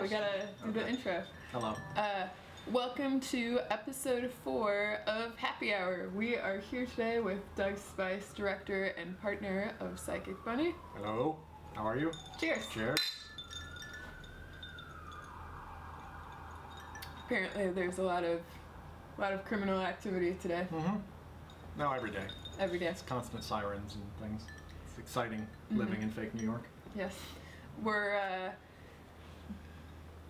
we gotta do the intro. Hello. Welcome to episode 4 of Happy Hour. We are here today with Doug Spice, director and partner of Psychic Bunny. Hello. How are you? Cheers. Cheers. Apparently there's a lot of criminal activity today. Mm-hmm. No, every day. Every day. It's constant sirens and things. It's exciting living in fake New York. Yes. We're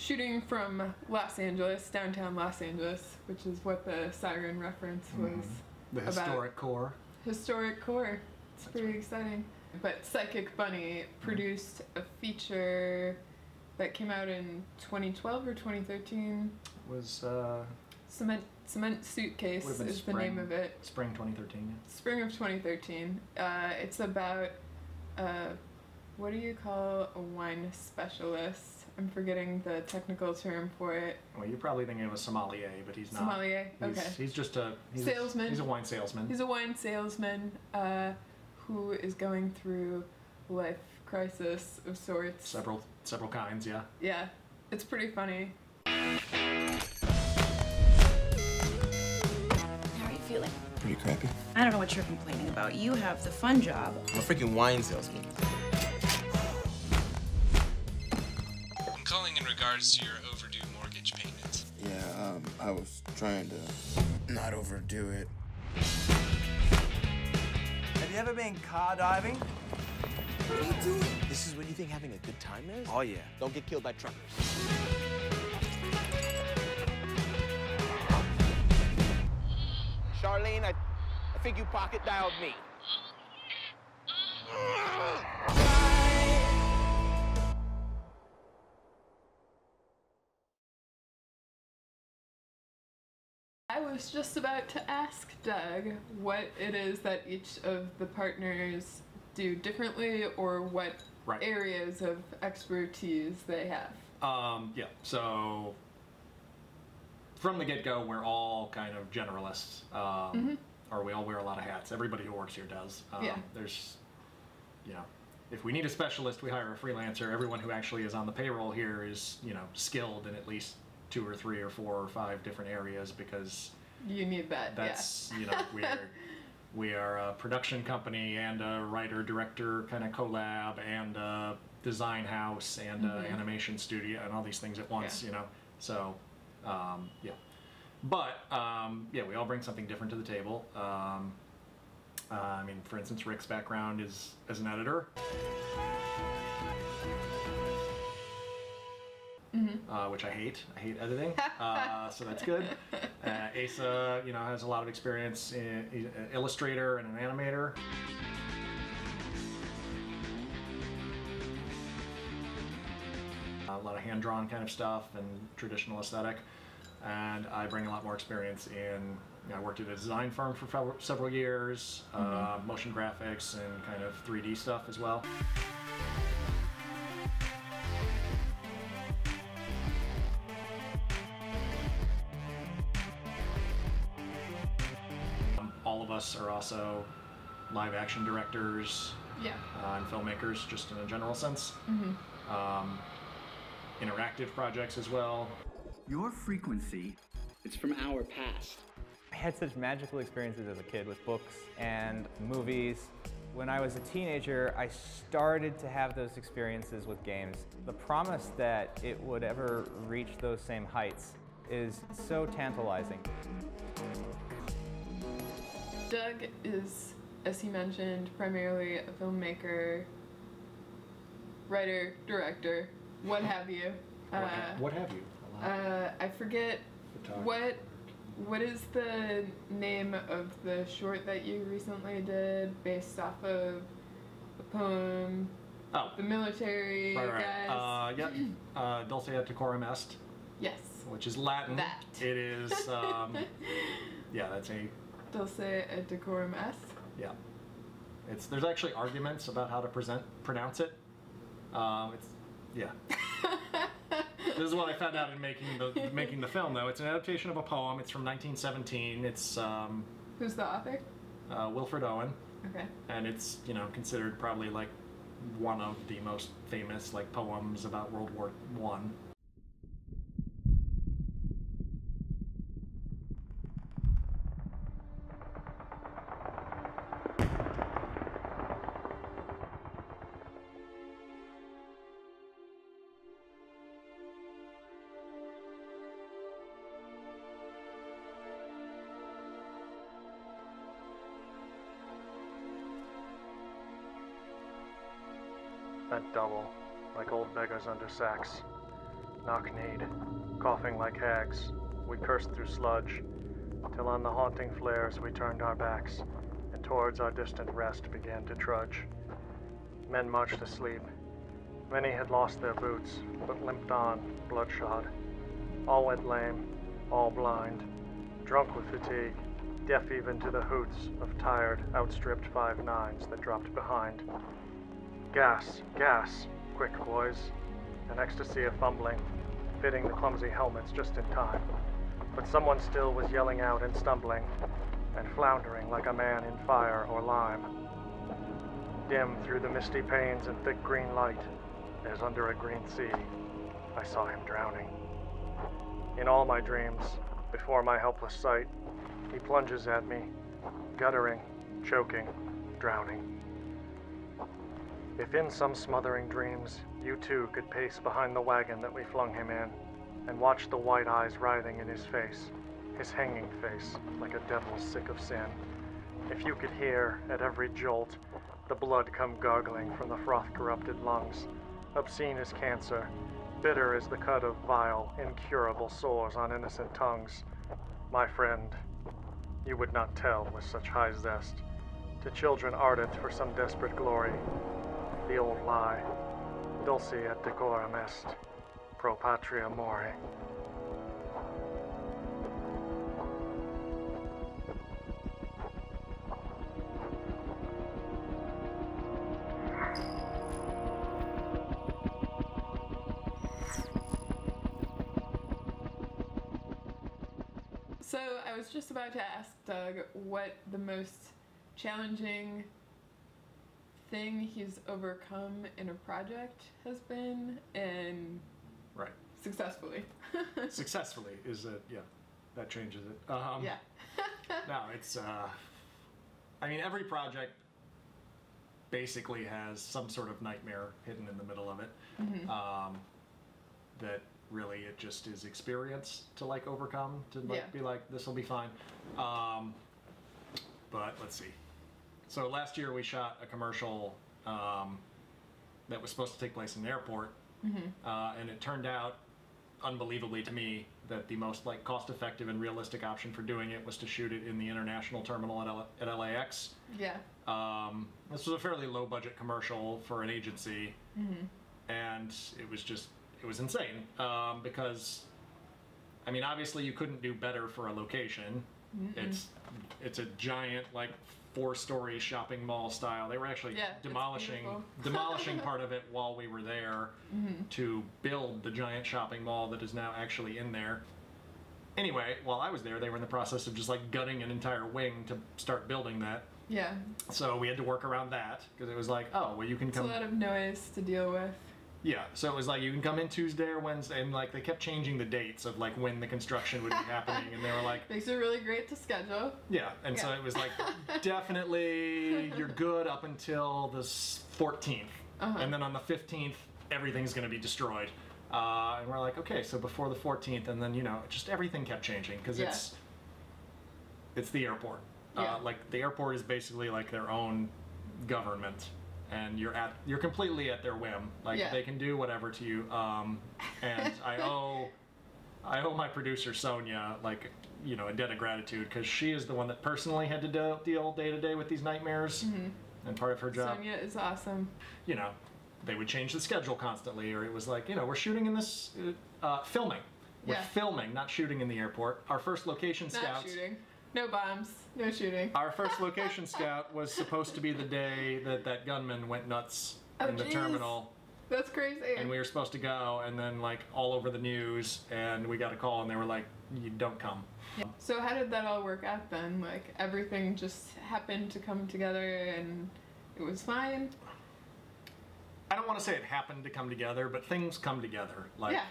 shooting from Los Angeles, downtown Los Angeles, which is what the siren reference was The historic core. Historic core. It's pretty exciting. But Psychic Bunny produced a feature that came out in 2012 or 2013. It was Cement Suitcase is the name of it. Spring 2013. Yeah. Spring of 2013. It's about what do you call a wine specialist? I'm forgetting the technical term for it. Well, you're probably thinking of a sommelier, but he's not. Sommelier, okay. He's just a salesman. He's a wine salesman. He's a wine salesman who is going through life crisis of sorts. Several kinds, yeah. Yeah, it's pretty funny. How are you feeling? Pretty crappy. I don't know what you're complaining about. You have the fun job. I'm a freaking wine salesman. I'm calling in regards to your overdue mortgage payments. Yeah, I was trying to not overdo it. Have you ever been car diving? What are you doing? This is what you think having a good time is? Oh, yeah. Don't get killed by truckers. Charlene, I think you pocket dialed me. I was just about to ask Doug what it is that each of the partners do differently or what areas of expertise they have. Yeah, so from the get-go, we're all kind of generalists, or we all wear a lot of hats. Everybody who works here does. There's, if we need a specialist, we hire a freelancer. Everyone who actually is on the payroll here is, skilled in at least 2 or 3 or 4 or 5 different areas because you need that. That's we are a production company and a writer-director kind of collab and a design house and an animation studio and all these things at once, So, But, we all bring something different to the table. I mean, for instance, Rick's background is as an editor. Which I hate. I hate editing, so that's good. Asa, has a lot of experience he's an illustrator and an animator. A lot of hand-drawn kind of stuff and traditional aesthetic. And I bring a lot more experience in, I worked at a design firm for several years, motion graphics and kind of 3D stuff as well. All of us are also live action directors and filmmakers, just in a general sense. Interactive projects as well. Your frequency, it's from our past. I had such magical experiences as a kid with books and movies. When I was a teenager, I started to have those experiences with games. The promise that it would ever reach those same heights is so tantalizing. Doug is, as he mentioned, primarily a filmmaker, writer, director, what have you. What have you? I forget what is the name of the short that you recently did based off of a poem? Oh, the military guys. Dulce et decorum est. Yes. Which is Latin. That. It is. That's a. Dulce et decorum est. Yeah. There's actually arguments about how to pronounce it. This is what I found out in making the film, though. It's an adaptation of a poem. It's from 1917. It's Who's the author? Wilfred Owen. Okay. And it's considered probably like one of the most famous poems about World War I. bent double, like old beggars under sacks. Knock-kneed, coughing like hags, we cursed through sludge, till on the haunting flares we turned our backs, and towards our distant rest began to trudge. Men marched asleep. Many had lost their boots, but limped on, bloodshot. All went lame, all blind, drunk with fatigue, deaf even to the hoots of tired, outstripped 5-9s that dropped behind. Gas, gas, quick boys, an ecstasy of fumbling, fitting the clumsy helmets just in time. But someone still was yelling out and stumbling, and floundering like a man in fire or lime. Dim through the misty panes and thick green light, as under a green sea, I saw him drowning. In all my dreams, before my helpless sight, he plunges at me, guttering, choking, drowning. If in some smothering dreams, you too could pace behind the wagon that we flung him in, and watch the white eyes writhing in his face, his hanging face, like a devil sick of sin. If you could hear, at every jolt, the blood come gargling from the froth-corrupted lungs, obscene as cancer, bitter as the cut of vile, incurable sores on innocent tongues, my friend, you would not tell with such high zest, to children ardent for some desperate glory, the old lie, dulce et decorum est, pro patria more. So I was just about to ask Doug what the most challenging thing he's overcome in a project has been, and right, successfully. Successfully is yeah, that changes it. Yeah. No, it's I mean, every project basically has some sort of nightmare hidden in the middle of it. Mm-hmm. That really it just is experience to like overcome, to like be like, this will be fine. But let's see. So last year we shot a commercial that was supposed to take place in the airport, and it turned out, unbelievably to me, that the most like cost-effective and realistic option for doing it was to shoot it in the international terminal at LAX. Yeah. This was a fairly low-budget commercial for an agency, and it was insane because, I mean, obviously you couldn't do better for a location. It's a giant like 4-story shopping mall style. They were actually demolishing part of it while we were there to build the giant shopping mall that is now actually in there. Anyway, while I was there, they were in the process of just like gutting an entire wing to start building that. Yeah. So we had to work around that because it was like, oh, well, you can come. It's a lot of noise to deal with. Yeah, so it was like, you can come in Tuesday or Wednesday, and like they kept changing the dates of like when the construction would be happening, and they were like, makes it really great to schedule. Yeah, and so it was like, definitely you're good up until the 14th, and then on the 15th everything's going to be destroyed, and we're like, okay, so before the 14th, and then just everything kept changing because it's the airport. Like the airport is basically like their own government. And you're completely at their whim. Like they can do whatever to you. And I owe my producer Sonia like a debt of gratitude because she is the one that personally had to deal day to day with these nightmares. And part of her job. Sonia is awesome. They would change the schedule constantly, or it was like we're shooting in this filming. We're filming, not shooting in the airport. Our first location scouts. Not shooting. No bombs, no shooting. Our first location scout was supposed to be the day that gunman went nuts in the terminal. That's crazy. And we were supposed to go, and then like all over the news, and we got a call, and they were like, "You don't come." Yeah. So how did that all work out then? Like everything just happened to come together, and it was fine. I don't want to say it happened to come together, but things come together. Like. Yeah.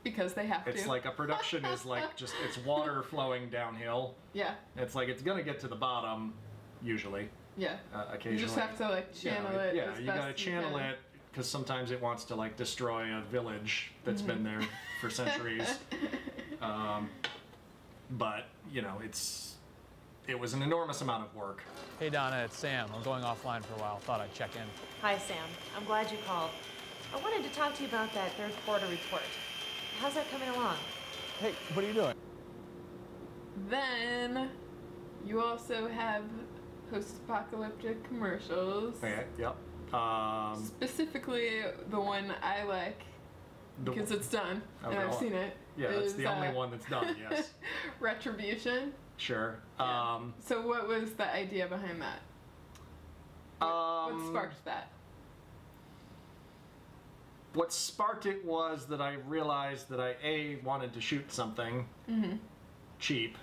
Because they have to. It's like a production is like just, it's water flowing downhill. Yeah. It's like it's gonna get to the bottom, usually. Yeah. Occasionally. You just have to like channel it. Yeah, you gotta channel it because sometimes it wants to like destroy a village that's been there for centuries. But it was an enormous amount of work. Hey Donna, it's Sam. I'm going offline for a while. Thought I'd check in. Hi Sam. I'm glad you called. I wanted to talk to you about that third quarter report. How's that coming along? Hey, what are you doing? Then you also have post-apocalyptic commercials. Okay, yep. Specifically, the one I like, because it's done, and I've seen it. Yeah, that's the only one that's done, yes. Retribution. Sure. Yeah. So what was the idea behind that? What sparked that? What sparked it was that I realized that I, wanted to shoot something cheap,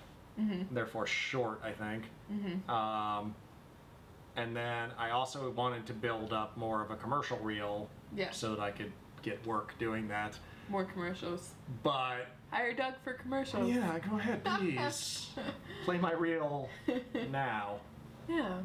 therefore short, I think. And then I also wanted to build up more of a commercial reel so that I could get work doing that. More commercials. But... hire Doug for commercials. Yeah, go ahead, please. Play my reel now. Yeah.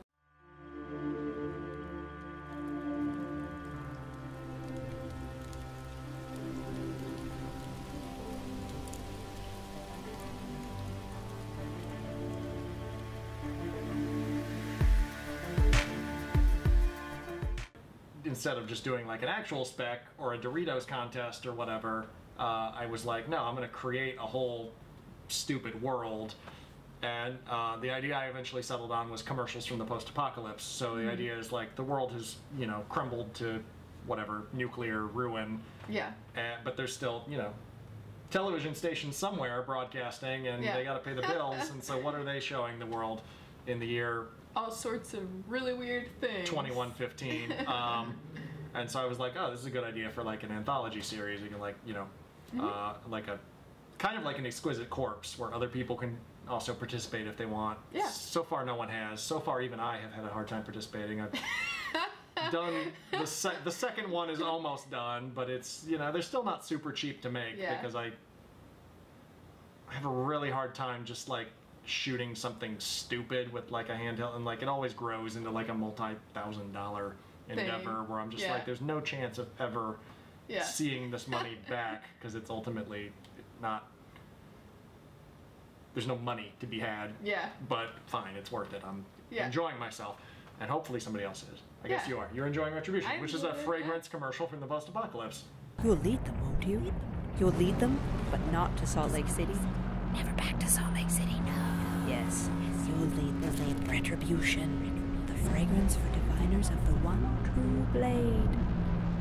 Instead of just doing like an actual spec or a Doritos contest or whatever, I was like, no, I'm going to create a whole stupid world. And the idea I eventually settled on was commercials from the post-apocalypse. So the idea is like the world has, crumbled to whatever, nuclear ruin. Yeah. But there's still, television stations somewhere broadcasting, and they got to pay the bills. And so what are they showing the world in the year? All sorts of really weird things. 2115. And so I was like, oh, this is a good idea for like an anthology series. You can like, like a kind of like an Exquisite Corpse where other people can also participate if they want. Yeah. So far, no one has. So far, even I have had a hard time participating. I've done the second one is almost done, but it's they're still not super cheap to make because I have a really hard time just like shooting something stupid with like a handheld, and like it always grows into like a multi-$1,000 endeavor where I'm just like, there's no chance of ever seeing this money back because it's ultimately not. There's no money to be had. Yeah. But fine, it's worth it. I'm enjoying myself, and hopefully somebody else is. I guess you are. You're enjoying Retribution, which is a fragrance commercial from the post-apocalypse. You'll lead them, won't you? You'll lead them, but not to Salt Lake City. Never back to Salt Lake City, no. Yes, you'll lead them. Retribution, the fragrance for diviners of the one true blade.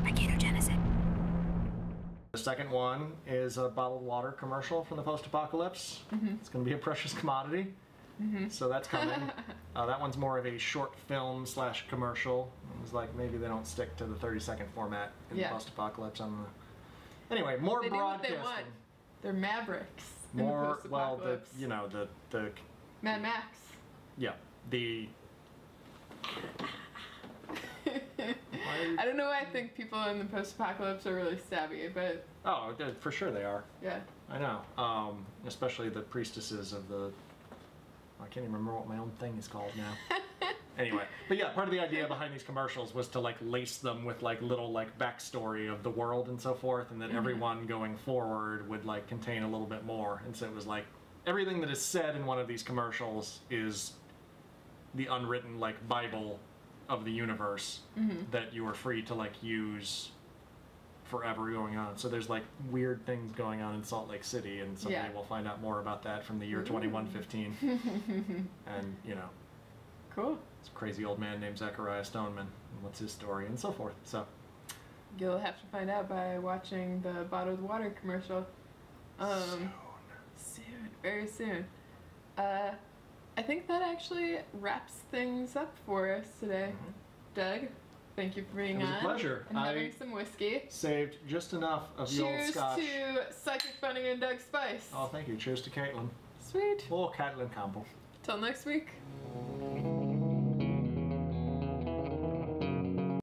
Parganogenesis. The second one is a bottled water commercial from the post-apocalypse. It's going to be a precious commodity. So that's coming. That one's more of a short film / commercial. It was like maybe they don't stick to the 30-second format in the post-apocalypse. Anyway, more they broadcasting. Do what they want. They're mavericks. More, in the well, the Mad Max. Yeah, the. I don't know why I think people in the post-apocalypse are really stabby, but... Oh, for sure they are. Yeah. I know. Especially the priestesses of the... I can't even remember what my own thing is called now. Anyway, but yeah, part of the idea behind these commercials was to like lace them with like little like backstory of the world and so forth, and that everyone going forward would like contain a little bit more. And so it was like everything that is said in one of these commercials is the unwritten like Bible of the universe that you are free to like use forever going on. So there's like weird things going on in Salt Lake City, and someday we'll find out more about that from the year 2115. And cool. It's a crazy old man named Zechariah Stoneman, and what's his story, and so forth. So you'll have to find out by watching the bottled water commercial. Soon, very soon. I think that actually wraps things up for us today. Doug, thank you for being on. It was a pleasure. And having some whiskey. Saved just enough of the old scotch. Cheers to Psychic Bunny and Doug Spice. Oh, thank you. Cheers to Caitlin. Sweet. Oh, Caitlin Campbell. Till next week.